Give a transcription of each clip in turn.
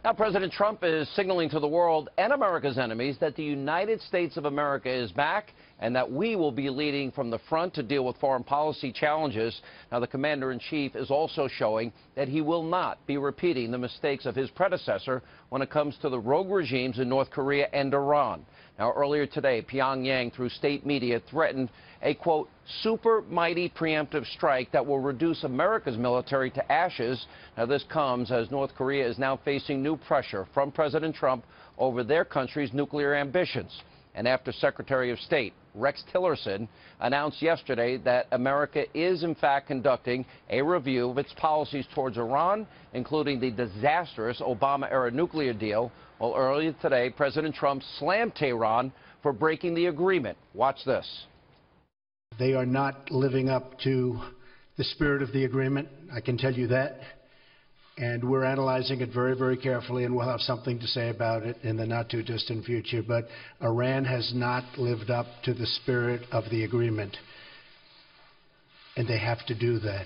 Now, President Trump is signaling to the world and America's enemies that the United States of America is back and that we will be leading from the front to deal with foreign policy challenges. Now, the commander-in-chief is also showing that he will not be repeating the mistakes of his predecessor when it comes to the rogue regimes in North Korea and Iran. Now, earlier today, Pyongyang, through state media, threatened a, quote, super mighty preemptive strike that will reduce America's military to ashes. Now, this comes as North Korea is now facing new pressure from President Trump over their country's nuclear ambitions. And after Secretary of State Rex Tillerson announced yesterday that America is, in fact, conducting a review of its policies towards Iran, including the disastrous Obama-era nuclear deal. Well, earlier today, President Trump slammed Tehran for breaking the agreement. Watch this. They are not living up to the spirit of the agreement, I can tell you that. And we're analyzing it very, very carefully, and we'll have something to say about it in the not-too-distant future. But Iran has not lived up to the spirit of the agreement, and they have to do that.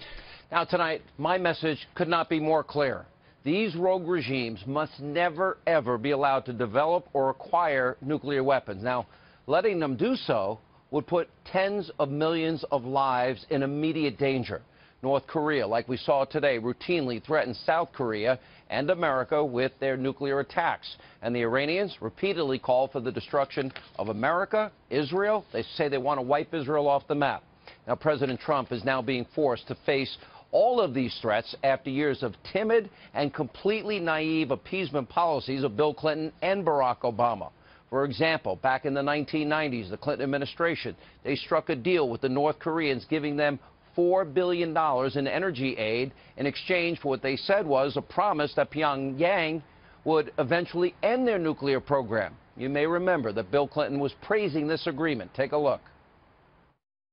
Now, tonight, my message could not be more clear. These rogue regimes must never, ever be allowed to develop or acquire nuclear weapons. Now, letting them do so would put tens of millions of lives in immediate danger. North Korea, like we saw today, routinely threatens South Korea and America with their nuclear attacks. And the Iranians repeatedly call for the destruction of America, Israel. They say they want to wipe Israel off the map. Now, President Trump is now being forced to face all of these threats after years of timid and completely naive appeasement policies of Bill Clinton and Barack Obama. For example, back in the 1990s, the Clinton administration, they struck a deal with the North Koreans, giving them $4 billion in energy aid in exchange for what they said was a promise that Pyongyang would eventually end their nuclear program. You may remember that Bill Clinton was praising this agreement. Take a look.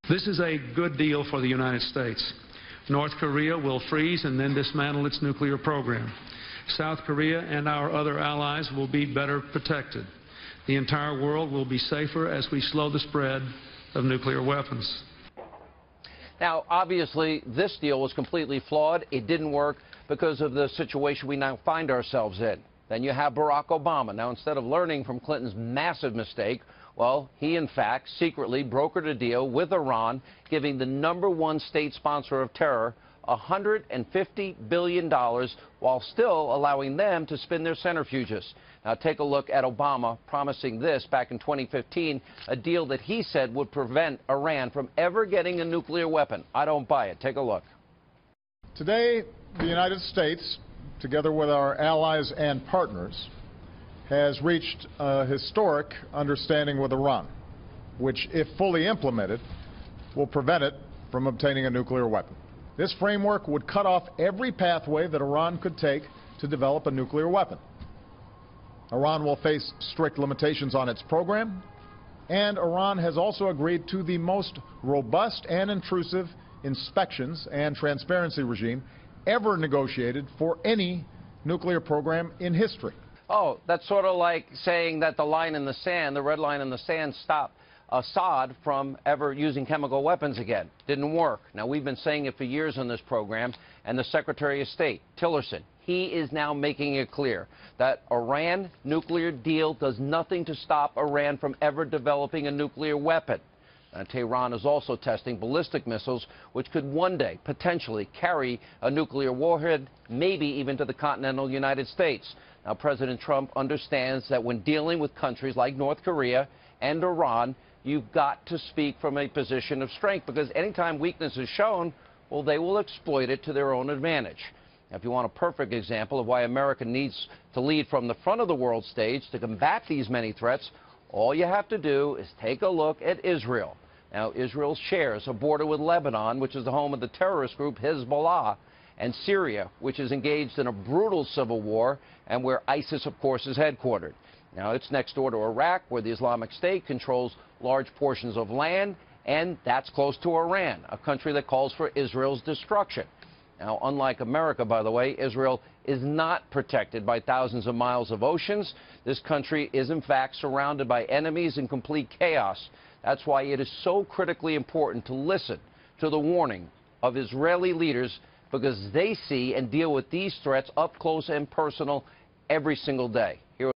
This is a good deal for the United States. North Korea will freeze and then dismantle its nuclear program. South Korea and our other allies will be better protected. The entire world will be safer as we slow the spread of nuclear weapons. Now, obviously, this deal was completely flawed. It didn't work because of the situation we now find ourselves in. Then you have Barack Obama. Now, instead of learning from Clinton's massive mistake, well, he, in fact, secretly brokered a deal with Iran, giving the #1 state sponsor of terror $150 billion while still allowing them to spin their centrifuges. Now, take a look at Obama promising this back in 2015, a deal that he said would prevent Iran from ever getting a nuclear weapon. I don't buy it. Take a look. Today, the United States, together with our allies and partners, has reached a historic understanding with Iran, which, if fully implemented, will prevent it from obtaining a nuclear weapon. This framework would cut off every pathway that Iran could take to develop a nuclear weapon. Iran will face strict limitations on its program, and Iran has also agreed to the most robust and intrusive inspections and transparency regime ever negotiated for any nuclear program in history. Oh, that's sort of like saying that the line in the sand, the red line in the sand, stopped Assad from ever using chemical weapons again. Didn't work. Now, we've been saying it for years on this program, and the Secretary of State, Tillerson, he is now making it clear that Iran nuclear deal does nothing to stop Iran from ever developing a nuclear weapon. Tehran is also testing ballistic missiles, which could one day potentially carry a nuclear warhead, maybe even to the continental United States. Now, President Trump understands that when dealing with countries like North Korea and Iran, you've got to speak from a position of strength, because anytime weakness is shown, well, they will exploit it to their own advantage. Now, if you want a perfect example of why America needs to lead from the front of the world stage to combat these many threats, all you have to do is take a look at Israel. Now, Israel shares a border with Lebanon, which is the home of the terrorist group Hezbollah, and Syria, which is engaged in a brutal civil war and where ISIS, of course, is headquartered. Now, it's next door to Iraq, where the Islamic State controls large portions of land, and that's close to Iran, a country that calls for Israel's destruction. Now, unlike America, by the way, Israel is not protected by thousands of miles of oceans. This country is, in fact, surrounded by enemies and complete chaos. That's why it is so critically important to listen to the warning of Israeli leaders, because they see and deal with these threats up close and personal every single day. Here